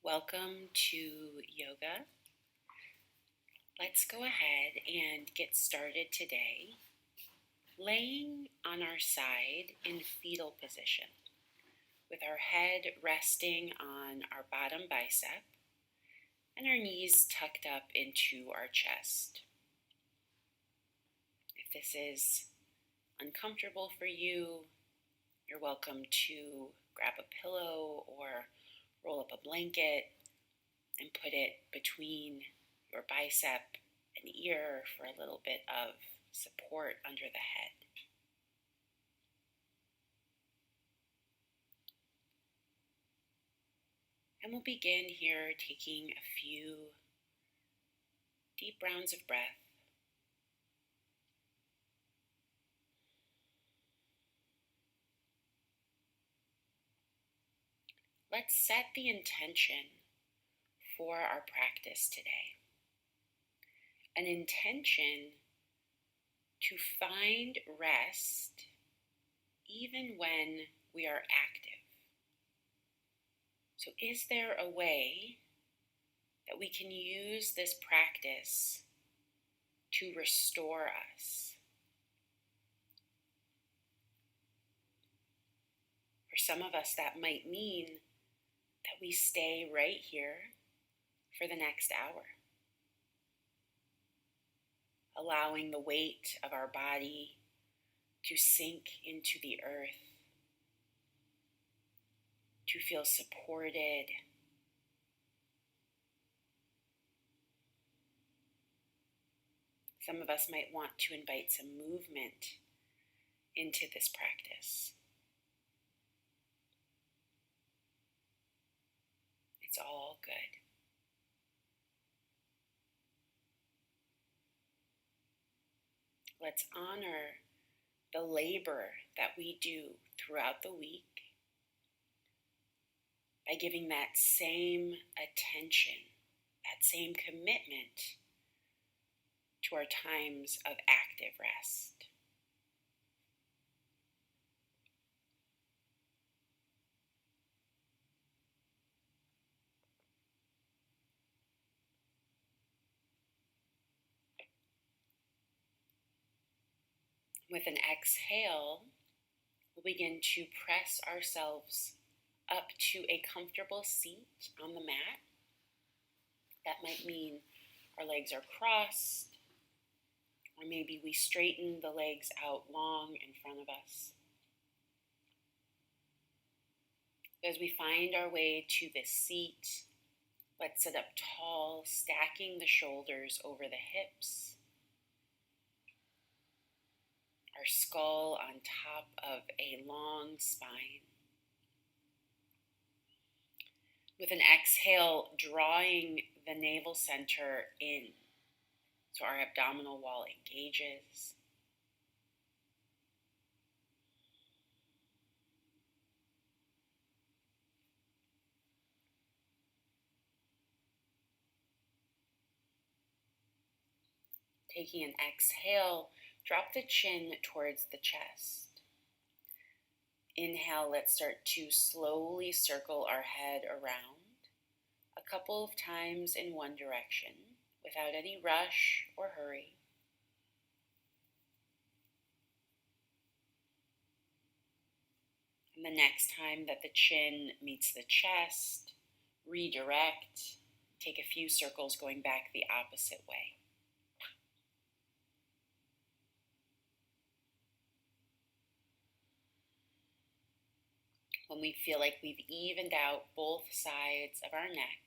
Welcome to yoga. Let's go ahead and get started today, laying on our side in fetal position, with our head resting on our bottom bicep and our knees tucked up into our chest. If this is uncomfortable for you, you're welcome to grab a pillow or roll up a blanket and put it between your bicep and ear for a little bit of support under the head. And we'll begin here taking a few deep rounds of breath. Let's set the intention for our practice today. An intention to find rest even when we are active. So is there a way that we can use this practice to restore us? For some of us, that might mean that we stay right here for the next hour, allowing the weight of our body to sink into the earth, to feel supported. Some of us might want to invite some movement into this practice. It's all good. Let's honor the labor that we do throughout the week by giving that same attention, that same commitment to our times of active rest. With an exhale, we'll begin to press ourselves up to a comfortable seat on the mat. That might mean our legs are crossed, or maybe we straighten the legs out long in front of us. As we find our way to this seat, let's sit up tall, stacking the shoulders over the hips, our skull on top of a long spine. With an exhale, drawing the navel center in, so our abdominal wall engages. Taking an exhale, drop the chin towards the chest. Inhale, let's start to slowly circle our head around a couple of times in one direction without any rush or hurry. And the next time that the chin meets the chest, redirect, take a few circles going back the opposite way. When we feel like we've evened out both sides of our neck,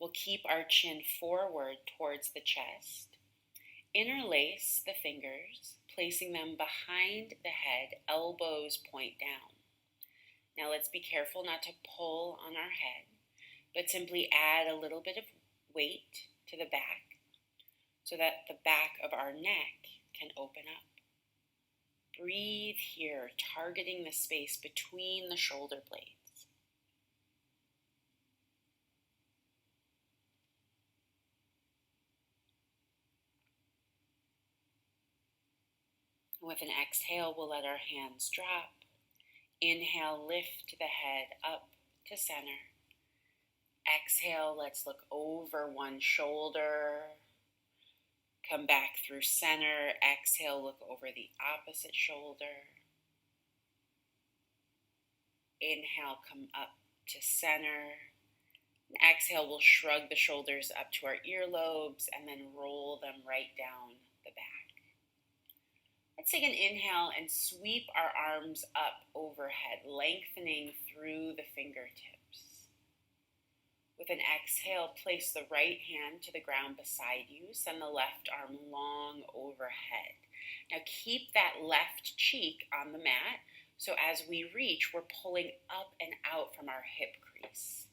we'll keep our chin forward towards the chest. Interlace the fingers, placing them behind the head, elbows point down. Now let's be careful not to pull on our head, but simply add a little bit of weight to the back so that the back of our neck can open up. Breathe here, targeting the space between the shoulder blades. With an exhale, we'll let our hands drop. Inhale, lift the head up to center. Exhale, let's look over one shoulder. Come back through center. Exhale, look over the opposite shoulder. Inhale, come up to center. And exhale, we'll shrug the shoulders up to our earlobes and then roll them right down the back. Let's take an inhale and sweep our arms up overhead, lengthening through the fingertips. With an exhale, place the right hand to the ground beside you. Send the left arm long overhead. Now keep that left cheek on the mat, so as we reach, we're pulling up and out from our hip crease.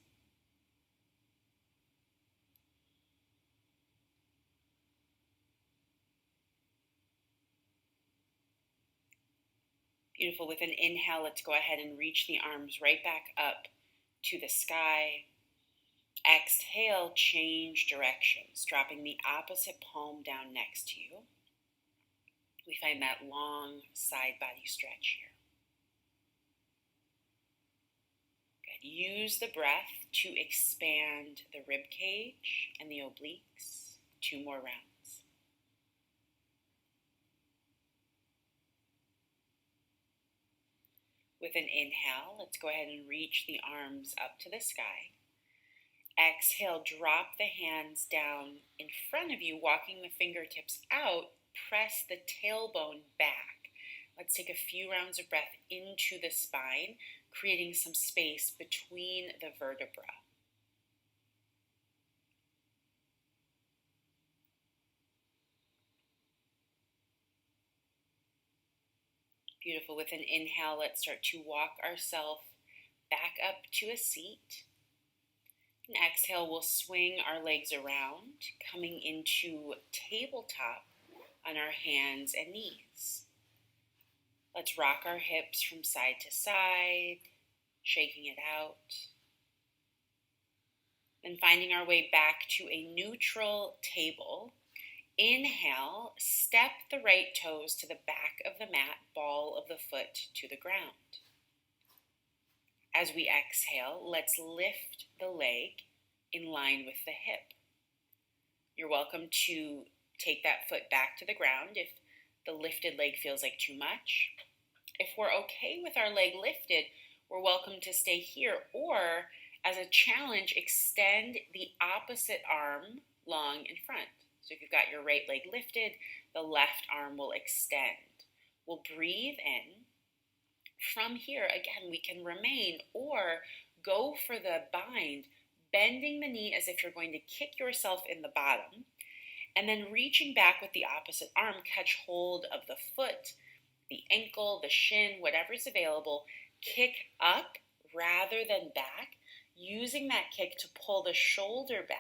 Beautiful. With an inhale, let's go ahead and reach the arms right back up to the sky. Exhale, change directions, dropping the opposite palm down next to you. We find that long side body stretch here. Good. Use the breath to expand the rib cage and the obliques. 2 more rounds. With an inhale, let's go ahead and reach the arms up to the sky. Exhale, drop the hands down in front of you, walking the fingertips out. Press the tailbone back. Let's take a few rounds of breath into the spine, creating some space between the vertebrae. Beautiful. With an inhale, let's start to walk ourselves back up to a seat. And exhale, we'll swing our legs around, coming into tabletop on our hands and knees. Let's rock our hips from side to side, shaking it out. Then finding our way back to a neutral table. Inhale, step the right toes to the back of the mat, ball of the foot to the ground. As we exhale, let's lift the leg in line with the hip. You're welcome to take that foot back to the ground if the lifted leg feels like too much. If we're okay with our leg lifted, we're welcome to stay here, or as a challenge, extend the opposite arm long in front. So if you've got your right leg lifted, the left arm will extend. We'll breathe in. From here, again, we can remain or go for the bind, bending the knee as if you're going to kick yourself in the bottom, and then reaching back with the opposite arm, catch hold of the foot, the ankle, the shin, whatever's available, kick up rather than back, using that kick to pull the shoulder back.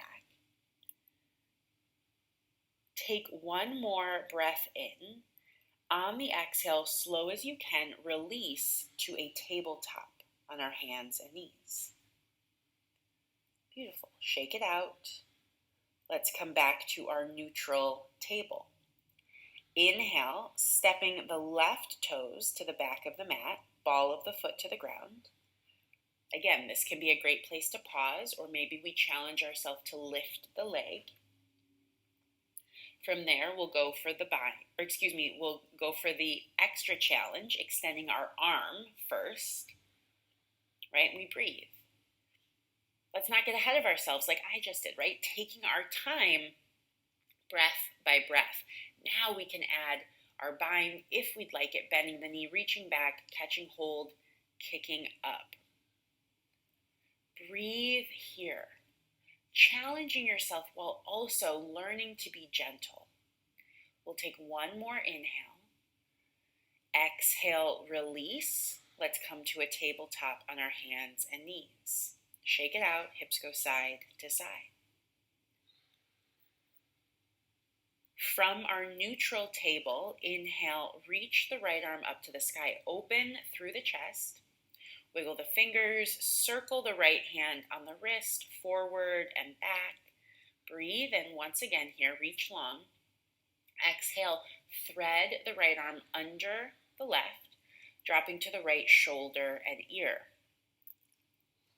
Take one more breath in. On the exhale, slow as you can, release to a tabletop on our hands and knees. Beautiful. Shake it out. Let's come back to our neutral table. Inhale, stepping the left toes to the back of the mat, ball of the foot to the ground. Again, this can be a great place to pause, or maybe we challenge ourselves to lift the leg. From there, we'll go for we'll go for the extra challenge, extending our arm first, right? We breathe. Let's not get ahead of ourselves like I just did, right? Taking our time, breath by breath. Now we can add our bind if we'd like it, bending the knee, reaching back, catching hold, kicking up. Breathe here. Challenging yourself while also learning to be gentle. We'll take one more inhale. Exhale, release. Let's come to a tabletop on our hands and knees. Shake it out, hips go side to side. From our neutral table, inhale, reach the right arm up to the sky, open through the chest. Wiggle the fingers, circle the right hand on the wrist, forward and back. Breathe, and once again here, reach long. Exhale, thread the right arm under the left, dropping to the right shoulder and ear.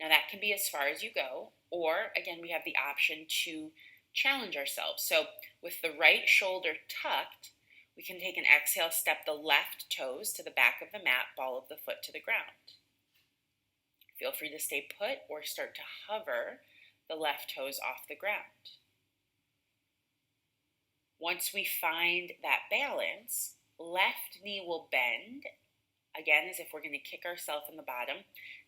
Now that can be as far as you go. Or again, we have the option to challenge ourselves. So with the right shoulder tucked, we can take an exhale, step the left toes to the back of the mat, ball of the foot to the ground. Feel free to stay put or start to hover the left toes off the ground. Once we find that balance, left knee will bend, again, as if we're going to kick ourselves in the bottom.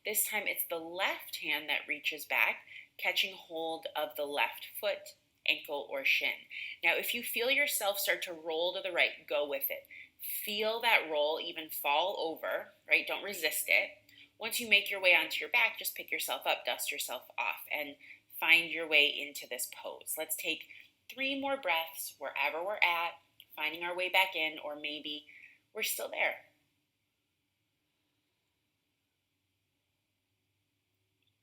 This time it's the left hand that reaches back, catching hold of the left foot, ankle, or shin. Now, if you feel yourself start to roll to the right, go with it. Feel that roll, even fall over, right? Don't resist it. Once you make your way onto your back, just pick yourself up, dust yourself off, and find your way into this pose. Let's take 3 more breaths wherever we're at, finding our way back in, or maybe we're still there.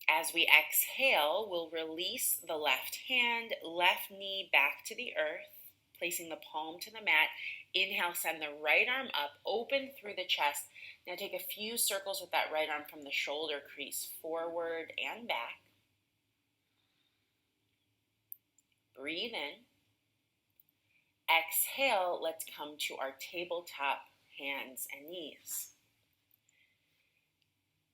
As we exhale, we'll release the left hand, left knee back to the earth, placing the palm to the mat. Inhale, send the right arm up, open through the chest. Now take a few circles with that right arm from the shoulder crease, forward and back. Breathe in. Exhale, let's come to our tabletop hands and knees.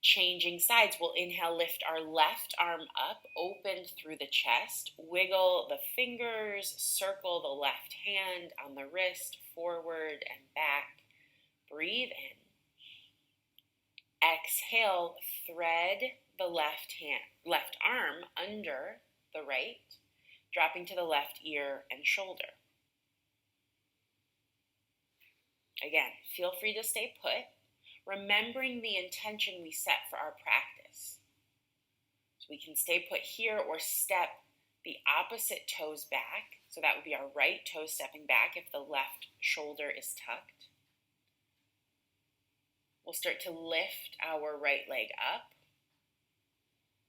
Changing sides, we'll inhale, lift our left arm up, open through the chest, wiggle the fingers, circle the left hand on the wrist, forward and back. Breathe in. Exhale, thread the left arm under the right, dropping to the left ear and shoulder. Again, feel free to stay put, remembering the intention we set for our practice. So we can stay put here or step the opposite toes back. So that would be our right toe stepping back if the left shoulder is tucked. We'll start to lift our right leg up.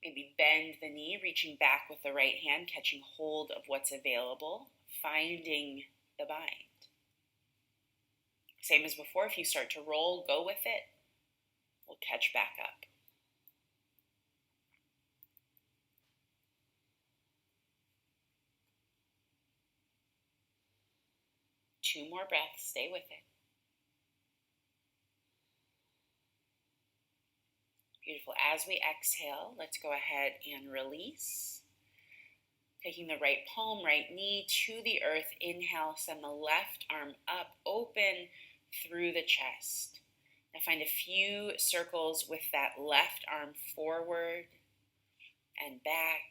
Maybe bend the knee, reaching back with the right hand, catching hold of what's available, finding the bind. Same as before, if you start to roll, go with it. We'll catch back up. Two more breaths, stay with it. Beautiful. As we exhale, let's go ahead and release. Taking the right palm, right knee to the earth. Inhale, send the left arm up, open through the chest. Now find a few circles with that left arm forward and back,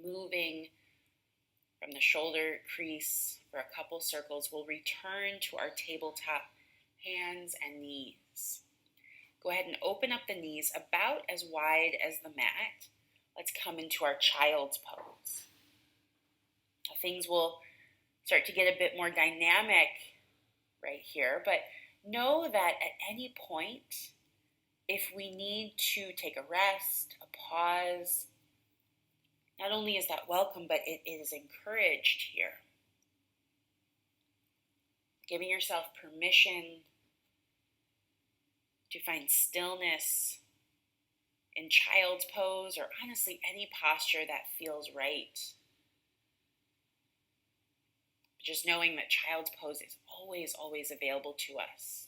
moving from the shoulder crease for a couple circles. We'll return to our tabletop hands and knees. Go ahead and open up the knees about as wide as the mat. Let's come into our child's pose. Now, things will start to get a bit more dynamic right here, but know that at any point, if we need to take a rest, a pause, not only is that welcome, but it is encouraged here. Giving yourself permission to find stillness in child's pose, or honestly any posture that feels right. Just knowing that child's pose is always available to us.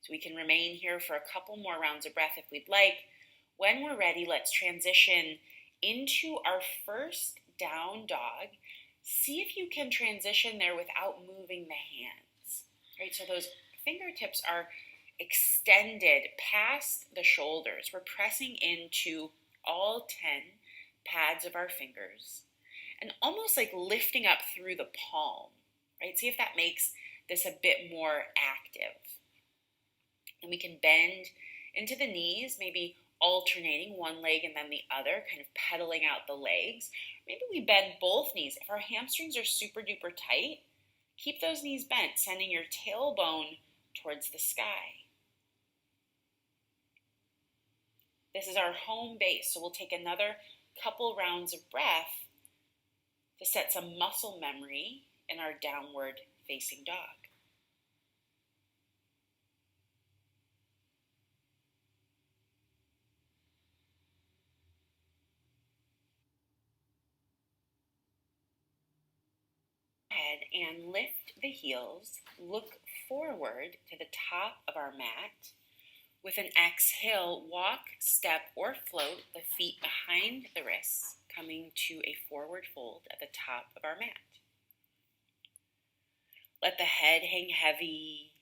So we can remain here for a couple more rounds of breath if we'd like. When we're ready, let's transition into our first down dog. See if you can transition there without moving the hands. Right, so those fingertips are extended past the shoulders. We're pressing into all 10 pads of our fingers and almost like lifting up through the palm, right? See if that makes this a bit more active. And we can bend into the knees, maybe alternating one leg and then the other, kind of pedaling out the legs. Maybe we bend both knees. If our hamstrings are super duper tight, keep those knees bent, sending your tailbone towards the sky. This is our home base, so we'll take another couple rounds of breath to set some muscle memory in our downward facing dog. Head and lift the heels, look forward to the top of our mat. With an exhale, walk, step, or float the feet behind the wrists, coming to a forward fold at the top of our mat. Let the head hang heavy,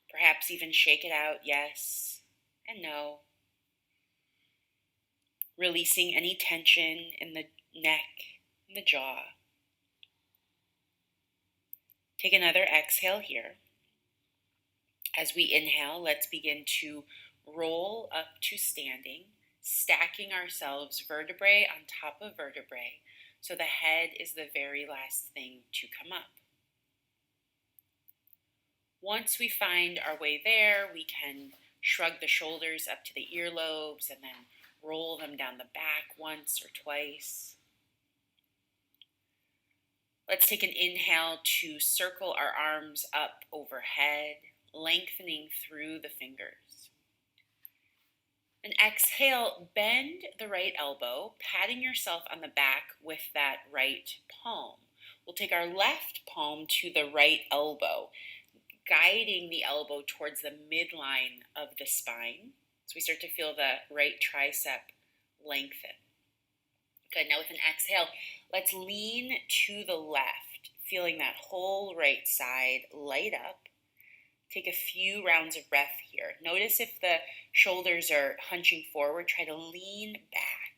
perhaps even shake it out, yes and no. Releasing any tension in the neck and the jaw. Take another exhale here. As we inhale, let's begin to roll up to standing, stacking ourselves vertebrae on top of vertebrae, so the head is the very last thing to come up. Once we find our way there, we can shrug the shoulders up to the earlobes and then roll them down the back once or twice. Let's take an inhale to circle our arms up overhead, lengthening through the fingers. And exhale, bend the right elbow, patting yourself on the back with that right palm. We'll take our left palm to the right elbow, guiding the elbow towards the midline of the spine. So we start to feel the right tricep lengthen. Good, now with an exhale, let's lean to the left, feeling that whole right side light up. Take a few rounds of breath here. Notice if the shoulders are hunching forward, try to lean back,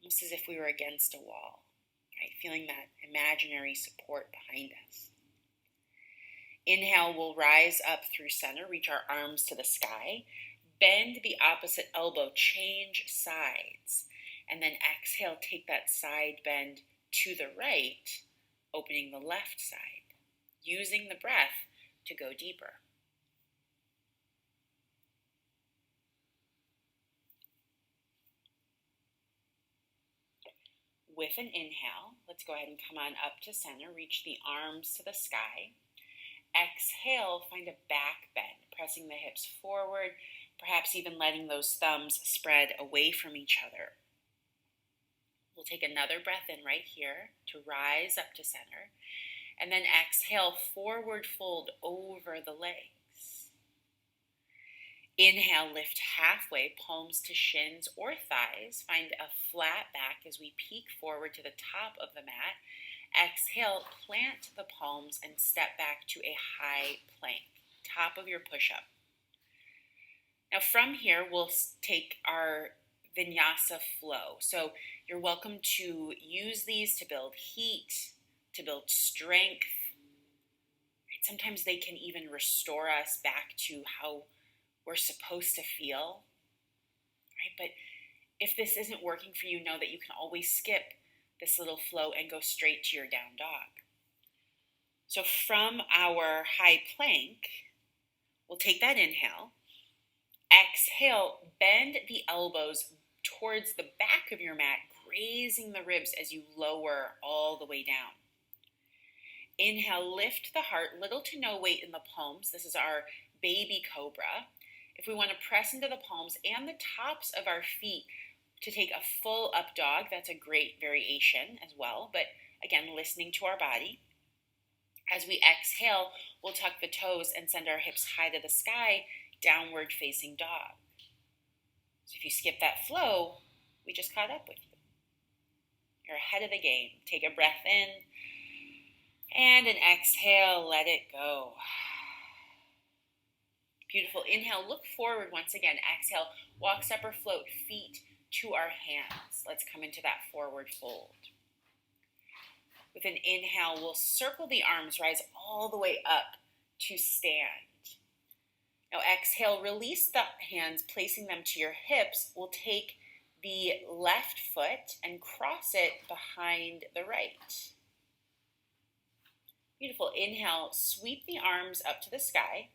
almost as if we were against a wall, right? Feeling that imaginary support behind us. Inhale, we'll rise up through center, reach our arms to the sky, bend the opposite elbow, change sides, and then exhale, take that side bend to the right, opening the left side, using the breath to go deeper. With an inhale, let's go ahead and come on up to center, reach the arms to the sky. Exhale, find a back bend, pressing the hips forward, perhaps even letting those thumbs spread away from each other. We'll take another breath in right here to rise up to center. And then exhale, forward fold over the legs. Inhale, lift halfway, palms to shins or thighs. Find a flat back as we peek forward to the top of the mat. Exhale, plant the palms and step back to a high plank, top of your push-up. Now from here, we'll take our Vinyasa flow. So you're welcome to use these to build heat, to build strength. Right? Sometimes they can even restore us back to how we're supposed to feel. Right? But if this isn't working for you, know that you can always skip this little flow and go straight to your down dog. So from our high plank, we'll take that inhale. Exhale, bend the elbows towards the back of your mat, grazing the ribs as you lower all the way down. Inhale, lift the heart, little to no weight in the palms. This is our baby cobra. If we want to press into the palms and the tops of our feet to take a full up dog, that's a great variation as well. But again, listening to our body. As we exhale, we'll tuck the toes and send our hips high to the sky, downward facing dog. So if you skip that flow, we just caught up with you. You're ahead of the game. Take a breath in and an exhale, let it go. Beautiful. Inhale, look forward once again. Exhale, walk, step, or float, feet to our hands. Let's come into that forward fold. With an inhale, we'll circle the arms, rise all the way up to stand. Now exhale, release the hands, placing them to your hips. We'll take the left foot and cross it behind the right. Beautiful. Inhale, sweep the arms up to the sky.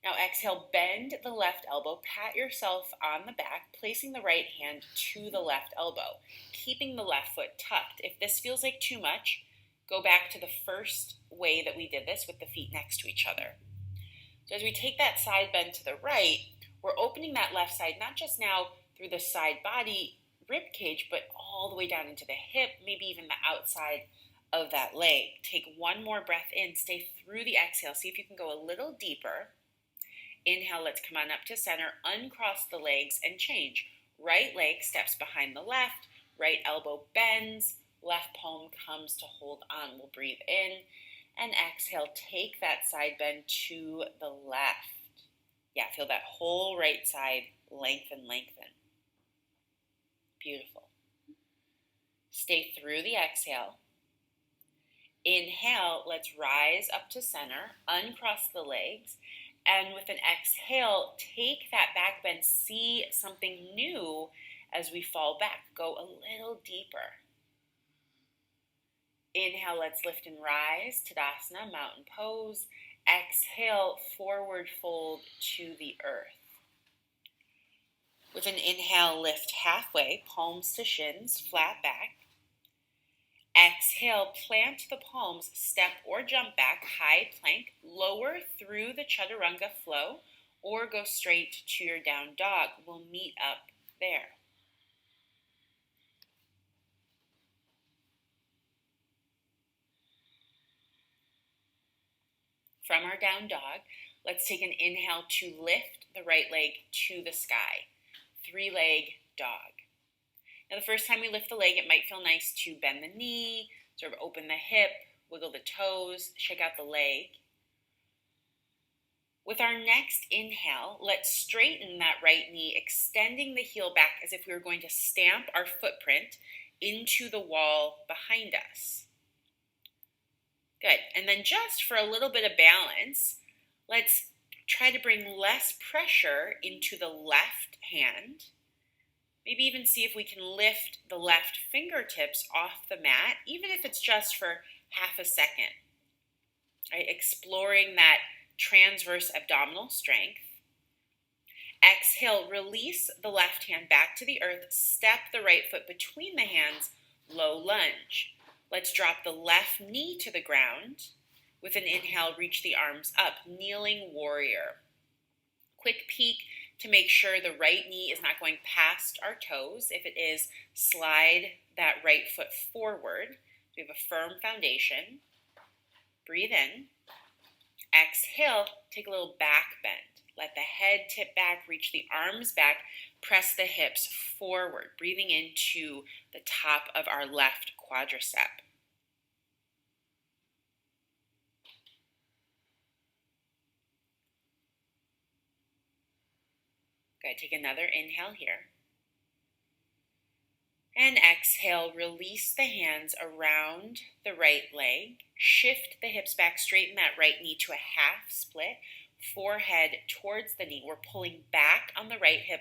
Now exhale, bend the left elbow, pat yourself on the back, placing the right hand to the left elbow, keeping the left foot tucked. If this feels like too much, go back to the first way that we did this with the feet next to each other. So as we take that side bend to the right, we're opening that left side, not just now through the side body rib cage, but all the way down into the hip, maybe even the outside of that leg. Take one more breath in, stay through the exhale. See if you can go a little deeper. Inhale, let's come on up to center, uncross the legs and change. Right leg steps behind the left, right elbow bends, left palm comes to hold on. We'll breathe in and exhale, take that side bend to the left. Yeah, feel that whole right side lengthen, lengthen. Beautiful. Stay through the exhale. Inhale, let's rise up to center, uncross the legs, and with an exhale, take that back bend, see something new as we fall back. Go a little deeper. Inhale, let's lift and rise, Tadasana, mountain pose. Exhale, forward fold to the earth. With an inhale, lift halfway, palms to shins, flat back. Exhale, plant the palms, step or jump back, high plank, lower through the chaturanga flow, or go straight to your down dog. We'll meet up there. From our down dog, let's take an inhale to lift the right leg to the sky. 3-leg dog. Now, the first time we lift the leg, it might feel nice to bend the knee, sort of open the hip, wiggle the toes, shake out the leg. With our next inhale, let's straighten that right knee, extending the heel back as if we were going to stamp our footprint into the wall behind us. Good. And then just for a little bit of balance, let's try to bring less pressure into the left hand. Maybe even see if we can lift the left fingertips off the mat, even if it's just for half a second. Right? Exploring that transverse abdominal strength. Exhale, release the left hand back to the earth, step the right foot between the hands, low lunge. Let's drop the left knee to the ground. With an inhale, reach the arms up, kneeling warrior. Quick peek to make sure the right knee is not going past our toes. If it is, slide that right foot forward. We have a firm foundation. Breathe in. Exhale, take a little back bend. Let the head tip back, reach the arms back, press the hips forward, breathing into the top of our left quadricep. Good, take another inhale here. And exhale, release the hands around the right leg. Shift the hips back, straighten that right knee to a half split. Forehead towards the knee. We're pulling back on the right hip,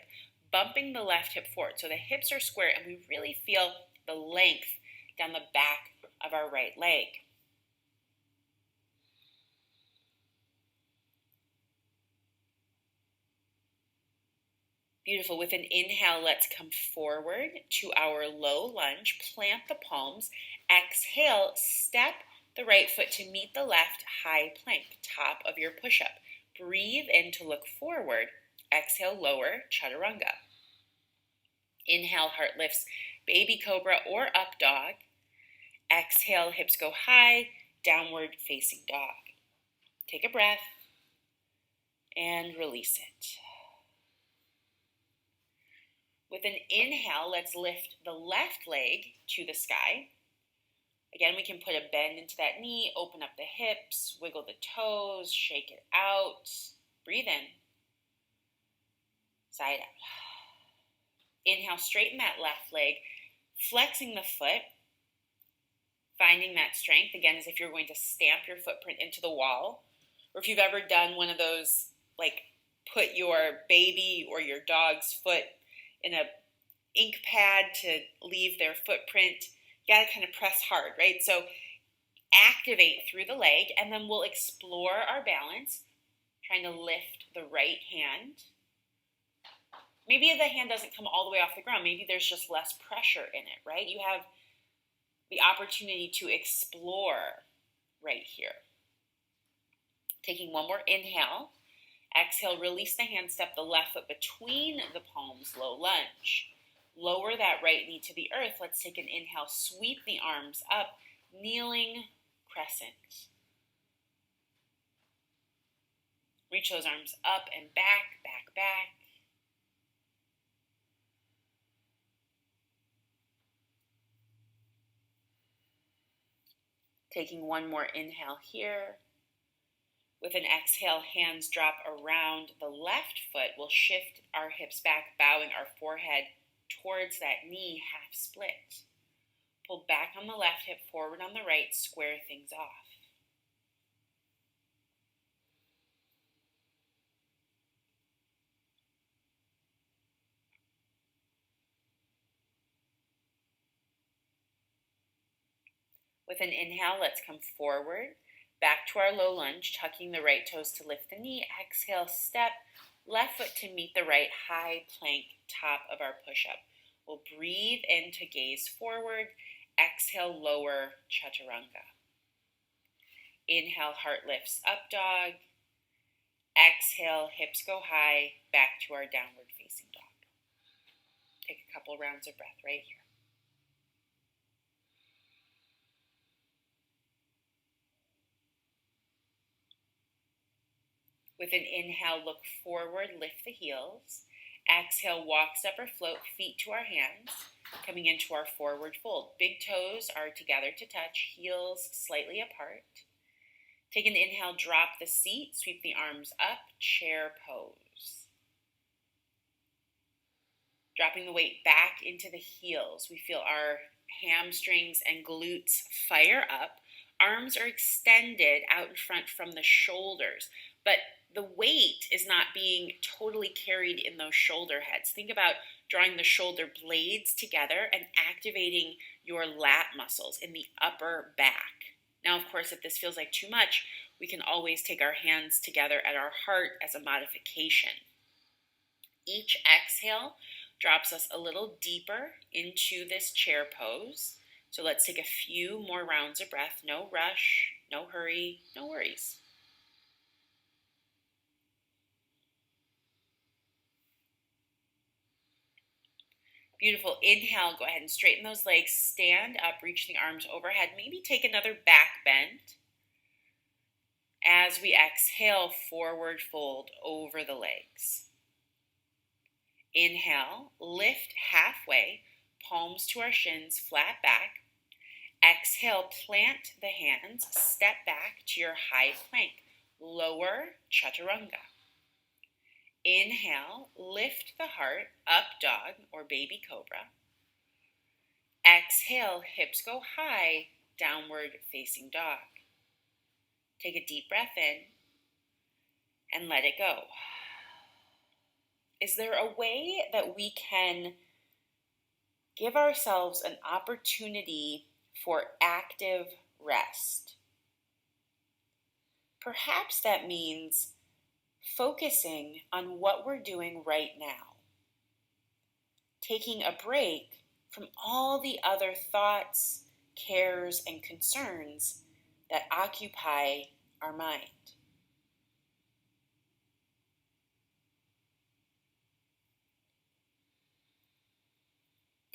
bumping the left hip forward. So the hips are square and we really feel the length down the back of our right leg. Beautiful. With an inhale, let's come forward to our low lunge. Plant the palms. Exhale, step the right foot to meet the left, high plank, top of your push-up. Breathe in to look forward. Exhale, lower, chaturanga. Inhale, heart lifts, baby cobra or up dog. Exhale, hips go high, downward facing dog. Take a breath and release it. With an inhale, let's lift the left leg to the sky. Again, we can put a bend into that knee, open up the hips, wiggle the toes, shake it out. Breathe in. Side out. Inhale, straighten that left leg, flexing the foot, finding that strength, again, as if you're going to stamp your footprint into the wall. Or if you've ever done one of those, like put your baby or your dog's foot in a ink pad to leave their footprint, you gotta kind of press hard, right? So activate through the leg, and then we'll explore our balance, trying to lift the right hand. Maybe the hand doesn't come all the way off the ground. Maybe there's just less pressure in it, right? You have the opportunity to explore right here. Taking one more inhale. Exhale, release the hand, step the left foot between the palms, low lunge. Lower that right knee to the earth. Let's take an inhale, sweep the arms up, kneeling crescent. Reach those arms up and back, back, back. Taking one more inhale here. With an exhale, hands drop around the left foot. We'll shift our hips back, bowing our forehead towards that knee, half split. Pull back on the left hip, forward on the right, square things off. With an inhale, let's come forward, back to our low lunge, tucking the right toes to lift the knee. Exhale, step left foot to meet the right, high plank, top of our push-up. We'll breathe in to gaze forward. Exhale, lower chaturanga. Inhale, heart lifts up dog. Exhale, hips go high, back to our downward facing dog. Take a couple rounds of breath right here. With an inhale, look forward, lift the heels. Exhale, walk, step, or float, feet to our hands, coming into our forward fold. Big toes are together to touch, heels slightly apart. Take an inhale, drop the seat, sweep the arms up, chair pose. Dropping the weight back into the heels. We feel our hamstrings and glutes fire up. Arms are extended out in front from the shoulders, but the weight is not being totally carried in those shoulder heads. Think about drawing the shoulder blades together and activating your lat muscles in the upper back. Now, of course, if this feels like too much, we can always take our hands together at our heart as a modification. Each exhale drops us a little deeper into this chair pose. So let's take a few more rounds of breath. No rush, no hurry, no worries. Beautiful. Inhale, go ahead and straighten those legs. Stand up, reach the arms overhead. Maybe take another back bend. As we exhale, forward fold over the legs. Inhale, lift halfway, palms to our shins, flat back. Exhale, plant the hands, step back to your high plank. Lower chaturanga. Inhale, lift the heart, up dog or baby cobra. Exhale, hips go high, downward facing dog. Take a deep breath in and let it go. Is there a way that we can give ourselves an opportunity for active rest? Perhaps that means focusing on what we're doing right now. Taking a break from all the other thoughts, cares, and concerns that occupy our mind.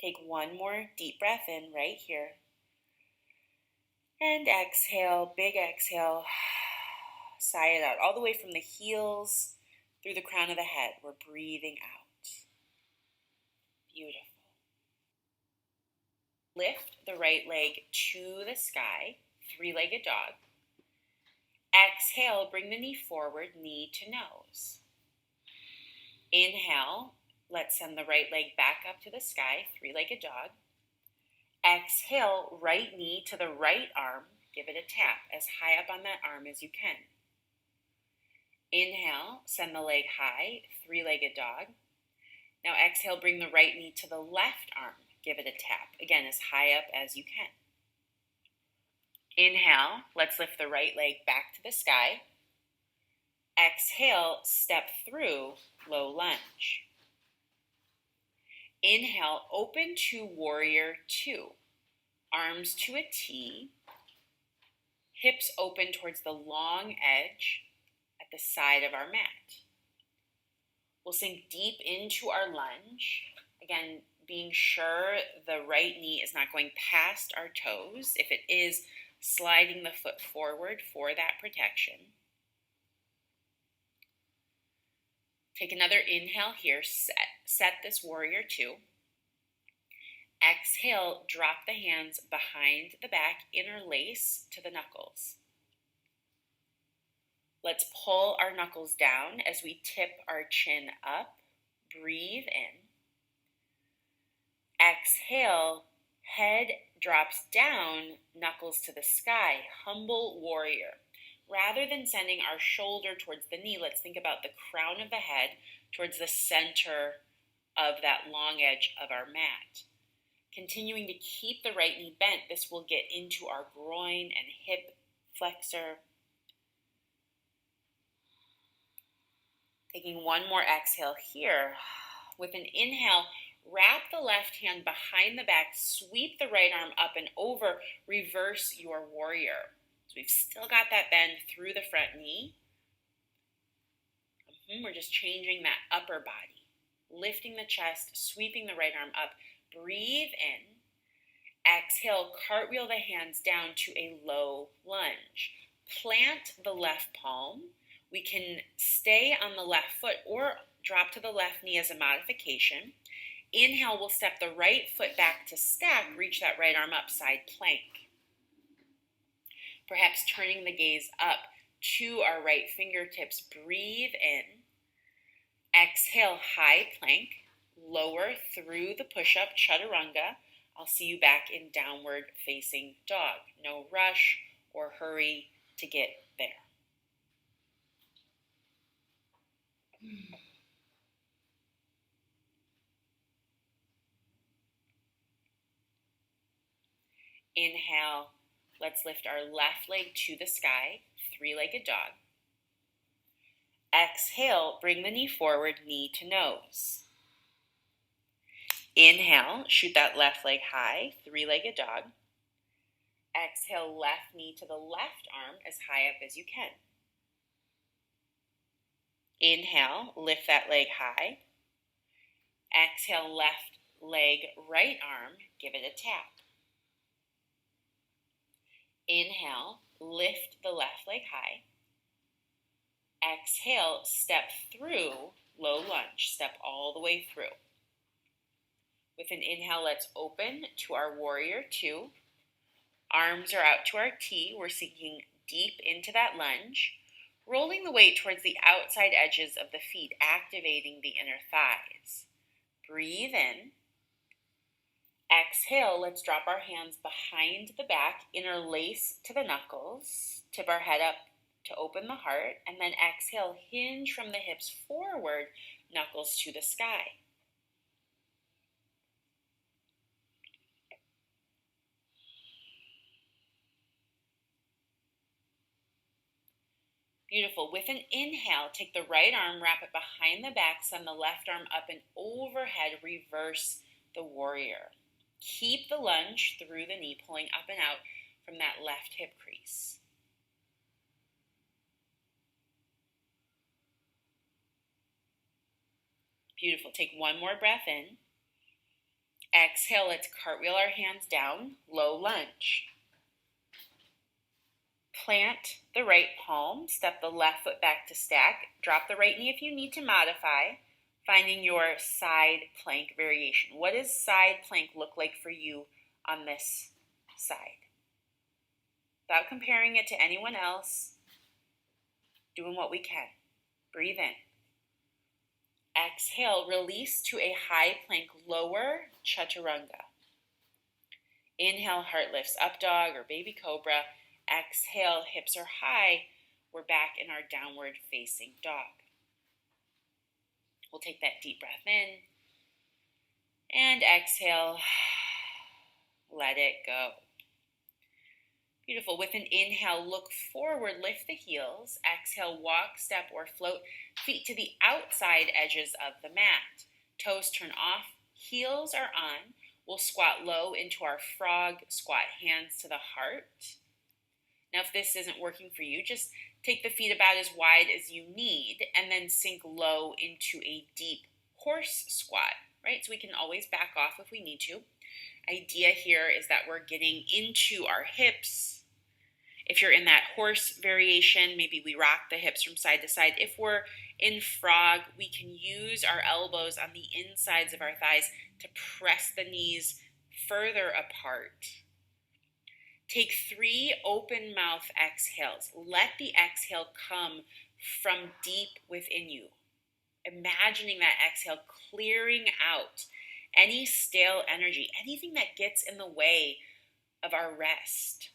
Take one more deep breath in right here. And exhale, big exhale. Sigh it out, all the way from the heels through the crown of the head. We're breathing out. Beautiful. Lift the right leg to the sky, three-legged dog. Exhale, bring the knee forward, knee to nose. Inhale, let's send the right leg back up to the sky, three-legged dog. Exhale, right knee to the right arm, give it a tap as high up on that arm as you can. Inhale, send the leg high, three-legged dog. Now exhale, bring the right knee to the left arm. Give it a tap, again, as high up as you can. Inhale, let's lift the right leg back to the sky. Exhale, step through, low lunge. Inhale, open to warrior two. Arms to a T. Hips open towards the long edge at the side of our mat. We'll sink deep into our lunge. Again, being sure the right knee is not going past our toes. If it is, sliding the foot forward for that protection. Take another inhale here, set this warrior two. Exhale, drop the hands behind the back, interlace to the knuckles. Let's pull our knuckles down as we tip our chin up. Breathe in. Exhale, head drops down, knuckles to the sky, humble warrior. Rather than sending our shoulder towards the knee, let's think about the crown of the head towards the center of that long edge of our mat. Continuing to keep the right knee bent, this will get into our groin and hip flexor. Taking one more exhale here. With an inhale, wrap the left hand behind the back, sweep the right arm up and over, reverse your warrior. So we've still got that bend through the front knee. We're just changing that upper body, lifting the chest, sweeping the right arm up. Breathe in. Exhale, cartwheel the hands down to a low lunge. Plant the left palm. We can stay on the left foot or drop to the left knee as a modification. Inhale, we'll step the right foot back to stack, reach that right arm up, side plank. Perhaps turning the gaze up to our right fingertips. Breathe in. Exhale, high plank. Lower through the push-up, chaturanga. I'll see you back in downward facing dog. No rush or hurry to get there. Inhale, let's lift our left leg to the sky, three-legged dog. Exhale, bring the knee forward, knee to nose. Inhale, shoot that left leg high, three-legged dog. Exhale, left knee to the left arm as high up as you can. Inhale, lift that leg high. Exhale, left leg, right arm, give it a tap. Inhale, lift the left leg high. Exhale, step through, low lunge, step all the way through. With an inhale, let's open to our warrior two. Arms are out to our T. We're sinking deep into that lunge, rolling the weight towards the outside edges of the feet, activating the inner thighs. Breathe in. Exhale, let's drop our hands behind the back, interlace to the knuckles, tip our head up to open the heart, and then exhale, hinge from the hips forward, knuckles to the sky. Beautiful. With an inhale, take the right arm, wrap it behind the back, send the left arm up and overhead, reverse the warrior. Keep the lunge through the knee, pulling up and out from that left hip crease. Beautiful. Take one more breath in. Exhale, let's cartwheel our hands down, low lunge. Plant the right palm, step the left foot back to stack, drop the right knee if you need to modify, finding your side plank variation. What does side plank look like for you on this side? Without comparing it to anyone else, doing what we can. Breathe in. Exhale, release to a high plank, lower chaturanga. Inhale, heart lifts, up dog or baby cobra. Exhale, hips are high. We're back in our downward facing dog. We'll take that deep breath in and exhale, let it go. Beautiful. With an inhale, look forward, lift the heels. Exhale, walk, step, or float. Feet to the outside edges of the mat. Toes turn off, heels are on. We'll squat low into our frog squat, hands to the heart. Now, if this isn't working for you, just take the feet about as wide as you need and then sink low into a deep horse squat. right? So we can always back off if we need to. Idea here is that we're getting into our hips. If you're in that horse variation, maybe we rock the hips from side to side. If we're in frog, we can use our elbows on the insides of our thighs to press the knees further apart. Take 3 open mouth exhales. Let the exhale come from deep within you. Imagining that exhale clearing out any stale energy, anything that gets in the way of our rest.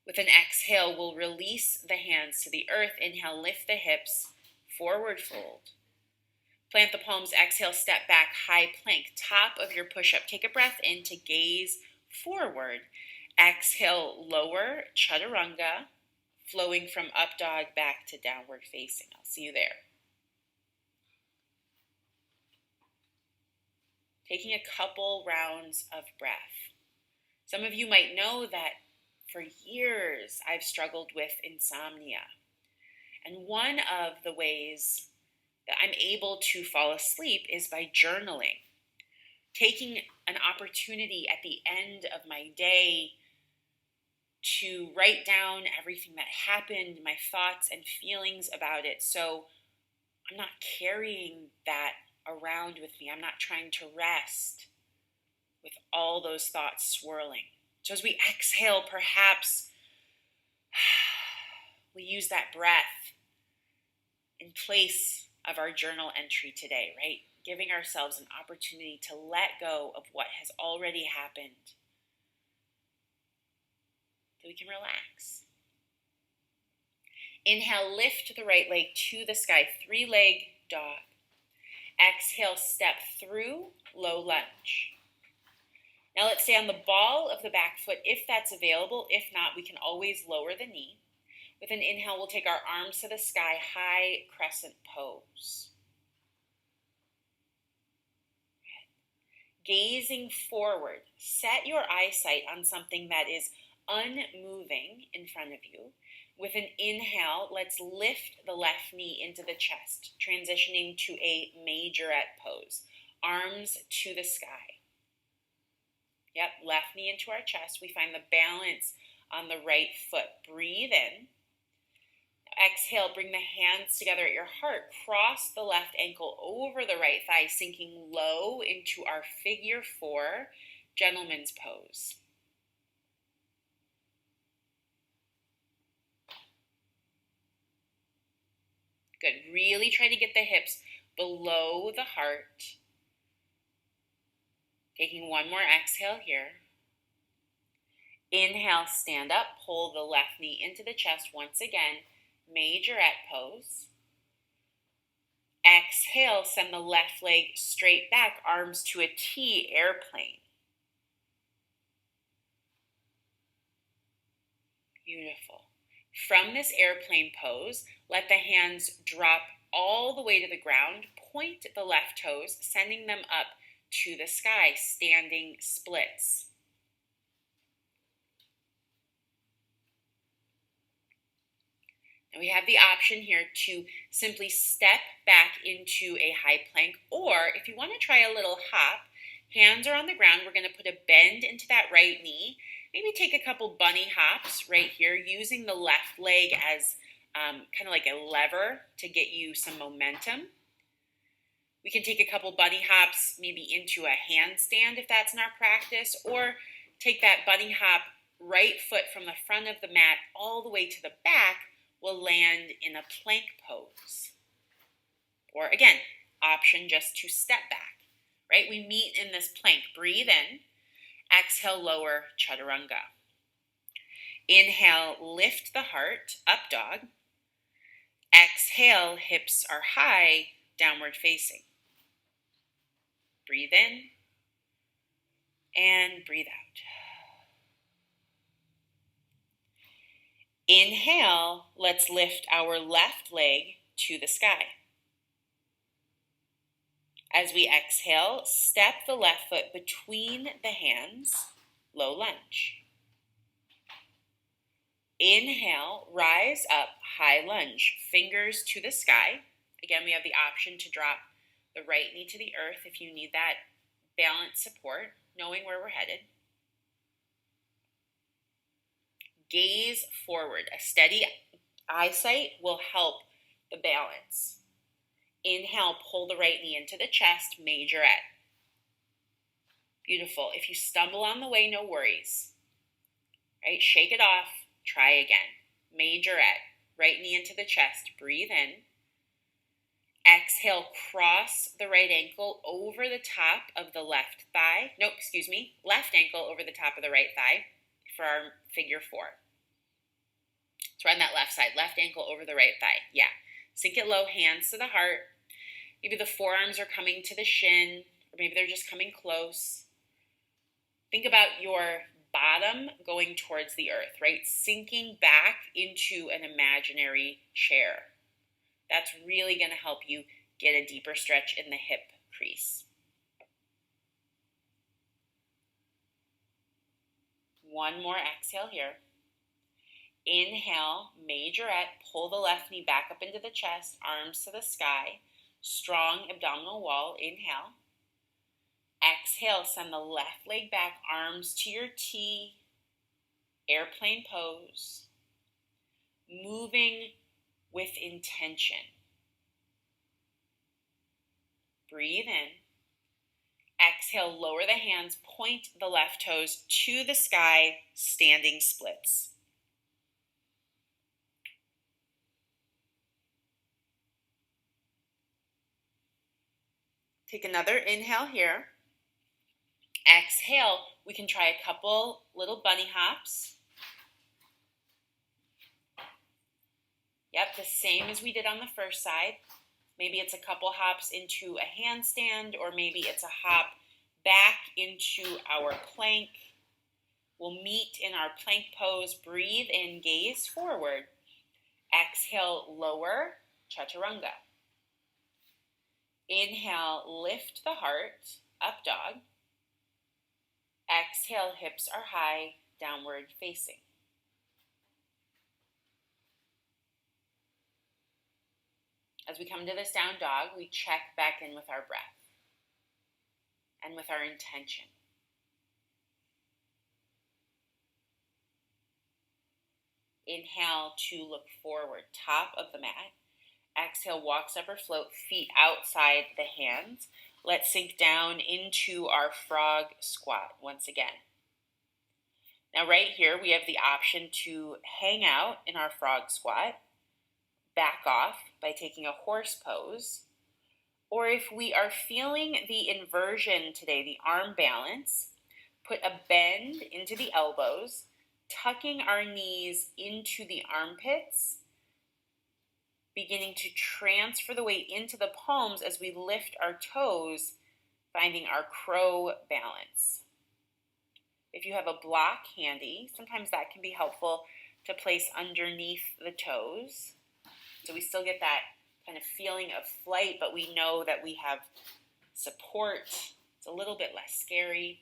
With an exhale, we'll release the hands to the earth. Inhale, lift the hips, forward fold. Plant the palms, exhale, step back, high plank, top of your push-up. Take a breath in to gaze forward. Exhale, lower, chaturanga, flowing from up dog back to downward facing. I'll see you there. Taking a couple rounds of breath. Some of you might know that for years I've struggled with insomnia. And one of the ways that I'm able to fall asleep is by journaling. Taking an opportunity at the end of my day to write down everything that happened, my thoughts and feelings about it, so I'm not carrying that around with me. I'm not trying to rest with all those thoughts swirling. So as we exhale, perhaps we use that breath in place of our journal entry today, right? Giving ourselves an opportunity to let go of what has already happened so we can relax. Inhale, lift the right leg to the sky, 3-leg dog. Exhale, step through, low lunge. Now let's stay on the ball of the back foot if that's available. If not, we can always lower the knee. With an inhale, we'll take our arms to the sky, high crescent pose. Gazing forward, set your eyesight on something that is unmoving in front of you. With an inhale, let's lift the left knee into the chest, transitioning to a majorette pose. Arms to the sky. Yep, left knee into our chest. We find the balance on the right foot. Breathe in. Exhale, bring the hands together at your heart. Cross the left ankle over the right thigh, sinking low into our figure 4, gentleman's pose. Good. Really try to get the hips below the heart. Taking one more exhale here. Inhale, stand up. Pull the left knee into the chest once again. Majorette pose. Exhale, send the left leg straight back, arms to a T, airplane. Beautiful. From this airplane pose, let the hands drop all the way to the ground. Point the left toes, sending them up to the sky, standing splits. And we have the option here to simply step back into a high plank, or if you want to try a little hop, hands are on the ground. We're going to put a bend into that right knee. Maybe take a couple bunny hops right here, using the left leg as kind of like a lever to get you some momentum. We can take a couple bunny hops maybe into a handstand if that's in our practice, or take that bunny hop right foot from the front of the mat all the way to the back. Will land in a plank pose. Or again, option just to step back, right? We meet in this plank. Breathe in. Exhale, lower, chaturanga. Inhale, lift the heart, up dog. Exhale, hips are high, downward facing. Breathe in and breathe out. Inhale, let's lift our left leg to the sky. As we exhale, step the left foot between the hands, low lunge. Inhale, rise up, high lunge, fingers to the sky. Again, we have the option to drop the right knee to the earth if you need that balance support, knowing where we're headed. Gaze forward. A steady eyesight will help the balance. Inhale, pull the right knee into the chest, majorette. Beautiful. If you stumble on the way, no worries. Right? Shake it off. Try again. Majorette. Right knee into the chest. Breathe in. Exhale, cross the right ankle over the top of the left thigh. No, excuse me. Left ankle over the top of the right thigh for our figure 4. So we're on that left side. Left ankle over the right thigh. Yeah. Sink it low, hands to the heart. Maybe the forearms are coming to the shin, or maybe they're just coming close. Think about your bottom going towards the earth, right? Sinking back into an imaginary chair. That's really going to help you get a deeper stretch in the hip crease. One more exhale here. Inhale, majorette, pull the left knee back up into the chest, arms to the sky, strong abdominal wall. Inhale. Exhale, send the left leg back, arms to your T, airplane pose, moving with intention. Breathe in. Exhale, lower the hands, point the left toes to the sky, standing splits. Take another inhale here. Exhale, we can try a couple little bunny hops. Yep, the same as we did on the first side. Maybe it's a couple hops into a handstand, or maybe it's a hop back into our plank. We'll meet in our plank pose. Breathe in, gaze forward. Exhale, lower, chaturanga. Inhale, lift the heart, up dog. Exhale, hips are high, downward facing. As we come to this down dog, we check back in with our breath and with our intention. Inhale to look forward, top of the mat. Exhale, walks up or float, feet outside the hands. Let's sink down into our frog squat once again. Now right here, we have the option to hang out in our frog squat, back off by taking a horse pose, or if we are feeling the inversion today, the arm balance, put a bend into the elbows, tucking our knees into the armpits, beginning to transfer the weight into the palms as we lift our toes, finding our crow balance. If you have a block handy, sometimes that can be helpful to place underneath the toes. So we still get that kind of feeling of flight, but we know that we have support. It's a little bit less scary.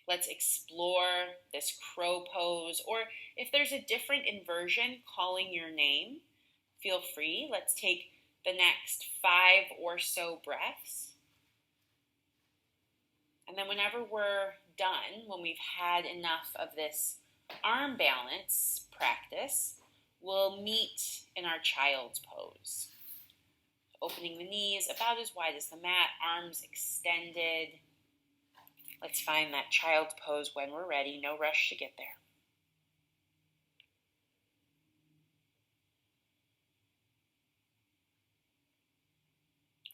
Let's explore this crow pose, or if there's a different inversion calling your name, feel free. Let's take the next 5 or so breaths. And then whenever we're done, when we've had enough of this arm balance practice, we'll meet in our child's pose. Opening the knees about as wide as the mat, arms extended. Let's find that child's pose when we're ready. No rush to get there.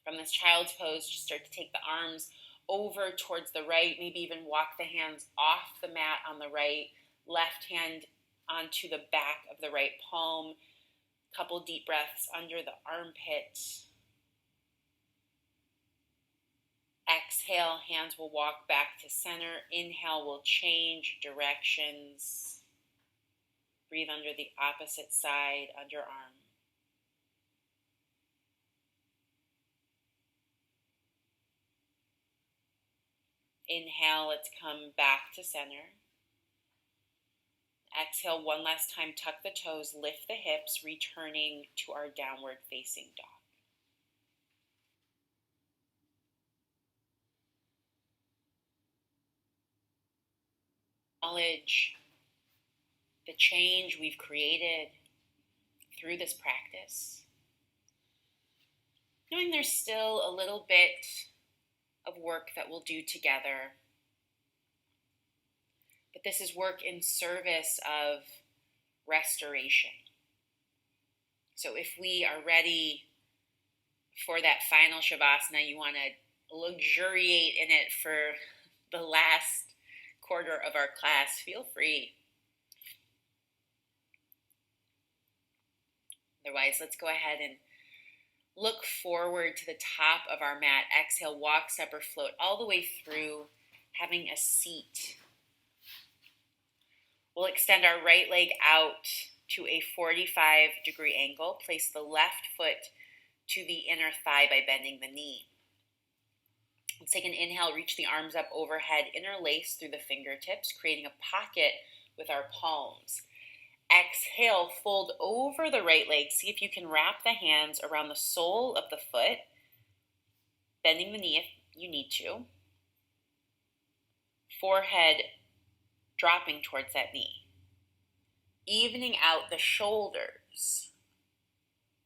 From this child's pose, just start to take the arms over towards the right, maybe even walk the hands off the mat on the right, left hand onto the back of the right palm. Couple deep breaths under the armpit. Exhale, hands will walk back to center. Inhale, we'll change directions. Breathe under the opposite side, underarm. Inhale, let's come back to center. Exhale one last time, tuck the toes, lift the hips, returning to our downward facing dog. Acknowledge the change we've created through this practice. Knowing there's still a little bit of work that we'll do together, but this is work in service of restoration. So if we are ready for that final Shavasana, you want to luxuriate in it for the last quarter of our class, feel free. Otherwise, let's go ahead and look forward to the top of our mat. Exhale, walk, step, or float all the way through, having a seat. We'll extend our right leg out to a 45-degree angle. Place the left foot to the inner thigh by bending the knee. Let's take an inhale, reach the arms up overhead, interlace through the fingertips, creating a pocket with our palms. Exhale, fold over the right leg. See if you can wrap the hands around the sole of the foot, bending the knee if you need to. Forehead dropping towards that knee. Evening out the shoulders.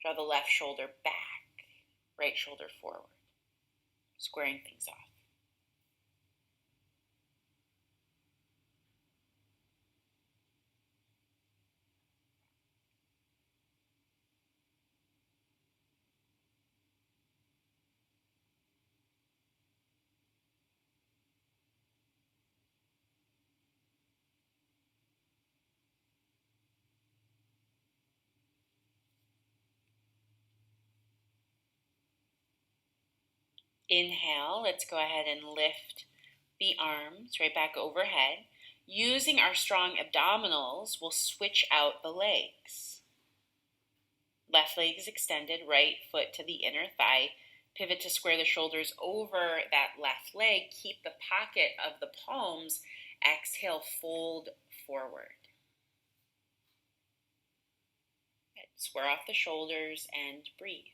Draw the left shoulder back, right shoulder forward. Squaring things off. Inhale, let's go ahead and lift the arms right back overhead. Using our strong abdominals, we'll switch out the legs. Left leg is extended, right foot to the inner thigh. Pivot to square the shoulders over that left leg. Keep the pocket of the palms. Exhale, fold forward. Good. Square off the shoulders and breathe.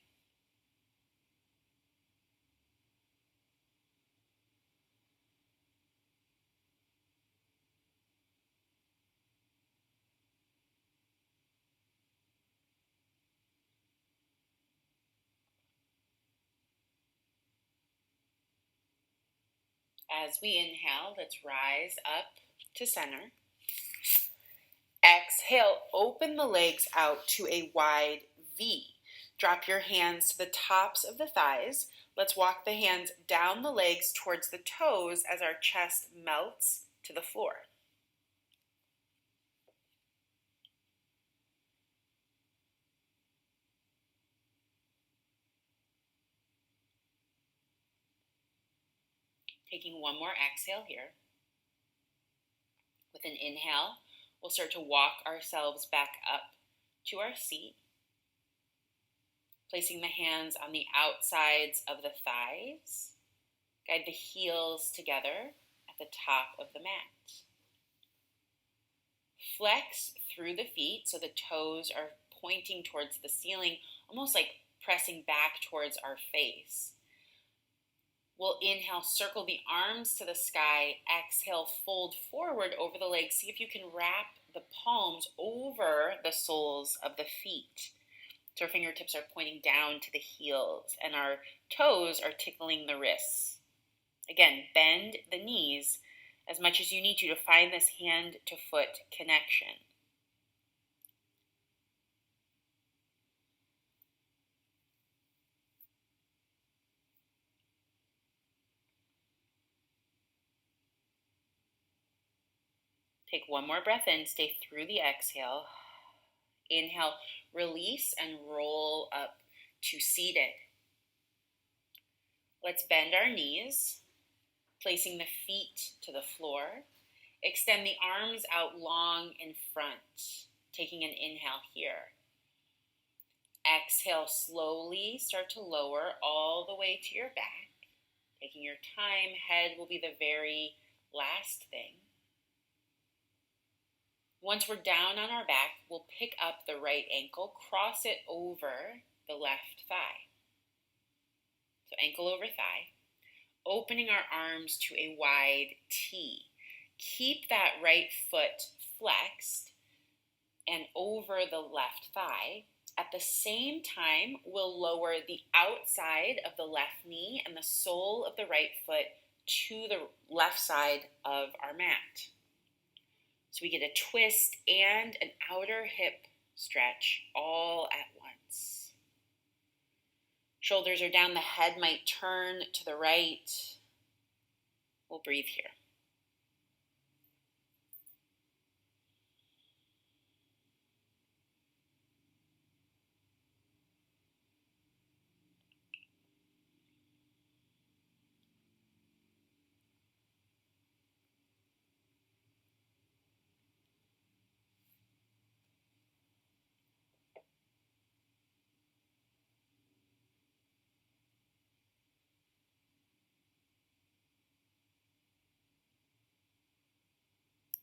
As we inhale, let's rise up to center. Exhale, open the legs out to a wide V. Drop your hands to the tops of the thighs. Let's walk the hands down the legs towards the toes as our chest melts to the floor. Taking one more exhale here. With an inhale, we'll start to walk ourselves back up to our seat. Placing the hands on the outsides of the thighs. Guide the heels together at the top of the mat. Flex through the feet so the toes are pointing towards the ceiling, almost like pressing back towards our face. We'll inhale, circle the arms to the sky. Exhale, fold forward over the legs. See if you can wrap the palms over the soles of the feet. So our fingertips are pointing down to the heels and our toes are tickling the wrists. Again, bend the knees as much as you need to find this hand to foot connection. Take one more breath in, stay through the exhale. Inhale, release and roll up to seated. Let's bend our knees, placing the feet to the floor. Extend the arms out long in front, taking an inhale here. Exhale, slowly start to lower all the way to your back. Taking your time, head will be the very last thing. Once we're down on our back, we'll pick up the right ankle, cross it over the left thigh. So ankle over thigh, opening our arms to a wide T. Keep that right foot flexed and over the left thigh. At the same time, we'll lower the outside of the left knee and the sole of the right foot to the left side of our mat. So we get a twist and an outer hip stretch all at once. Shoulders are down, the head might turn to the right. We'll breathe here.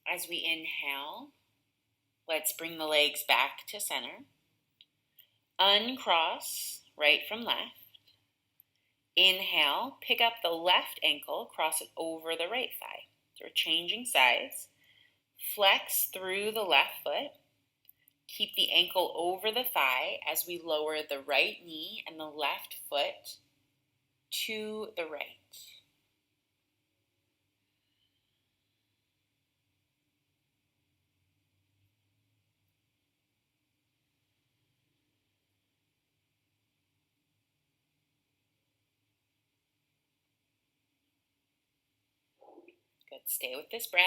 As we inhale, let's bring the legs back to center. Uncross right from left. Inhale, pick up the left ankle, cross it over the right thigh. So we're changing sides. Flex through the left foot. Keep the ankle over the thigh as we lower the right knee and the left foot to the right. Good. Stay with this breath.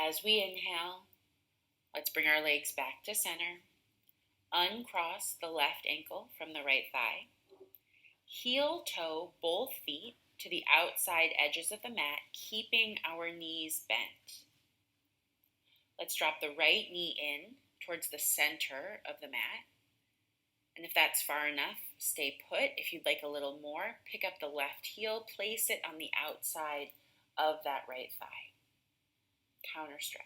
As we inhale, let's bring our legs back to center. Uncross the left ankle from the right thigh. Heel toe both feet to the outside edges of the mat, keeping our knees bent. Let's drop the right knee in towards the center of the mat. And if that's far enough, stay put. If you'd like a little more, pick up the left heel, place it on the outside of that right thigh. Counter stretch.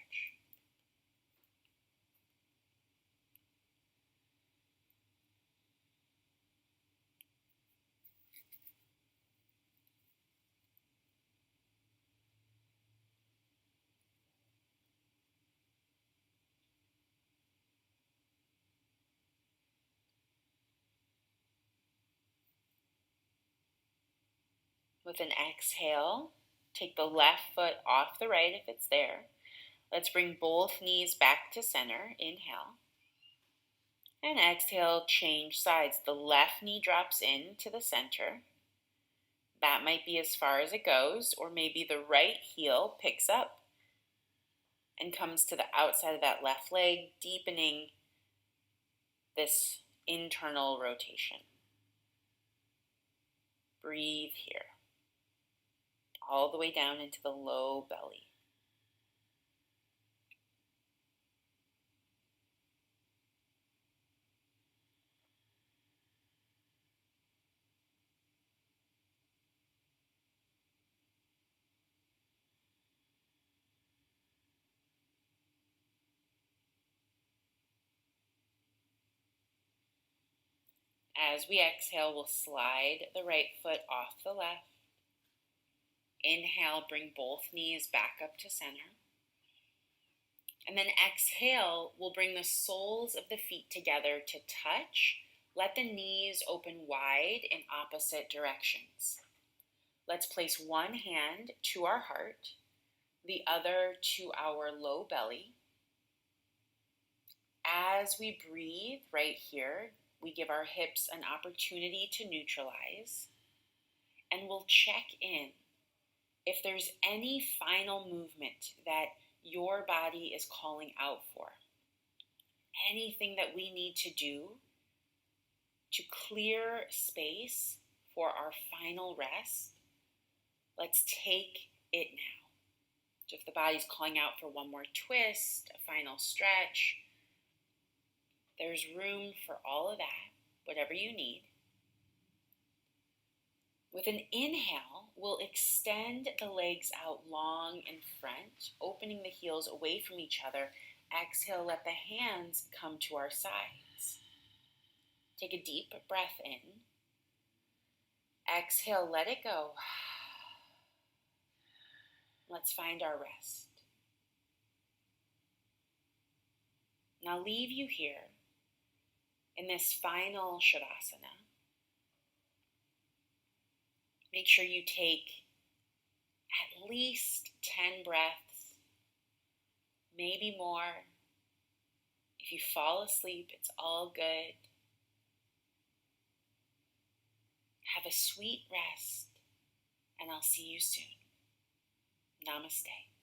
With an exhale, take the left foot off the right if it's there. Let's bring both knees back to center. Inhale. And exhale, change sides. The left knee drops in to the center. That might be as far as it goes, or maybe the right heel picks up and comes to the outside of that left leg, deepening this internal rotation. Breathe here, all the way down into the low belly. As we exhale, we'll slide the right foot off the left. Inhale, bring both knees back up to center. And then exhale, we'll bring the soles of the feet together to touch. Let the knees open wide in opposite directions. Let's place one hand to our heart, the other to our low belly. As we breathe right here, we give our hips an opportunity to neutralize, and we'll check in if there's any final movement that your body is calling out for. Anything that we need to do to clear space for our final rest, let's take it now. So if the body's calling out for one more twist, a final stretch, there's room for all of that, whatever you need. With an inhale, we'll extend the legs out long in front, opening the heels away from each other. Exhale, let the hands come to our sides. Take a deep breath in. Exhale, let it go. Let's find our rest. Now leave you here in this final Shavasana. Make sure you take at least 10 breaths, maybe more. If you fall asleep, it's all good. Have a sweet rest, and I'll see you soon. Namaste.